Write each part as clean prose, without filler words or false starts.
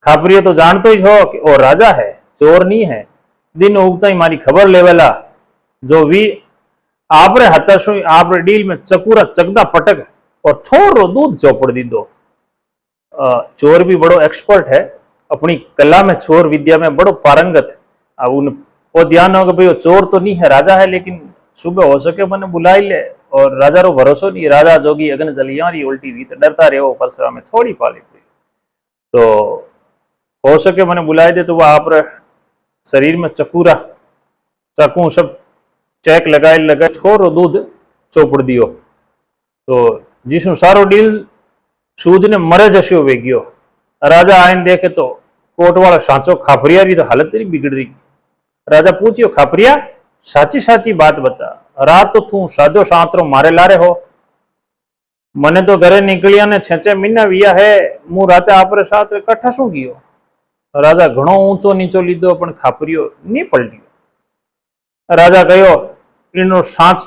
खापरियो तो जानतो ही हो कि वो राजा है, चोर नहीं है। दिन उगता ही मारी खबर लेवेला, जो वी आपरे हताशो आपरे डील में चकूरा चकदा पटक और थोड़ो दूध चौपड़ दी दो। चोर भी बड़ो एक्सपर्ट है, अपनी कला में चोर विद्या में बड़ो पारंगत। अब उन वो ध्यान हो कि भाई वो चोर तो नहीं है, राजा है, लेकिन सुबह हो सके मैंने बुलाई ले। और राजा रो भरोसो नहीं, राजा जोगी अगन जलियारी उल्टी हुई तो डरता रहे परसरा में थोड़ी पाली पड़ी। तो हो सके मैंने बुलाई दे तो वह आप शरीर में चकूरा चाकू सब चेक लगाए छोरो दूध चोपड़ दियो। तो जिसनु सारो डील सूज ने मरे जस्यो वे गयो। राजा आइन देखे तो कोट वाला सांचो खापरिया री तो हालत तेरी बिगड़ रही। राजा पूछियो, खापरिया साची साची बात बता, रात तो तू साजो सांतरो मारे लारे हो, मने तो घरे निकलिया ने 6-6 महीना विया है, मु राते आपरे साथ इकट्ठा शू कियो। राजा घणो ऊंचो नीचो लीधो पण खापरियो नी पलट्यो। राजा कहो, इनो सांच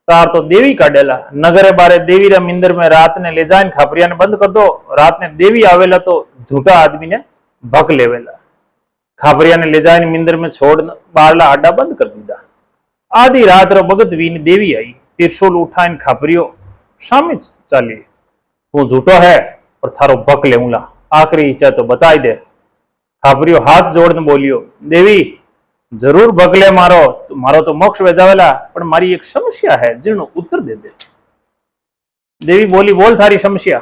तार तो देवी काढेला, नगरे बारे देवी रे मिंदर में रात ने ले जाए खापरिया ने बंद कर दो। रात ने देवी आवेला तो झूठा आदमी ने भक लेवेला। खापरिया ने ले जाए मिंदर में छोड़ बारला आडा बंद कर दीदा। आधी रात रो भगत वीन देवी आई, तिरशूल उठाइन खापरियो सामे चाली, तू झूठो है और थारो भक लेऊला, आखिरी इच्छा तो बताई दे। खापरियो हाथ जोड़ने बोलियो, देवी जरूर भगले मारो तो मोक्ष वेजावेला, पण मारी एक समस्या है, जीनो उत्तर दे दे। देवी बोली, बोल थारी समस्या।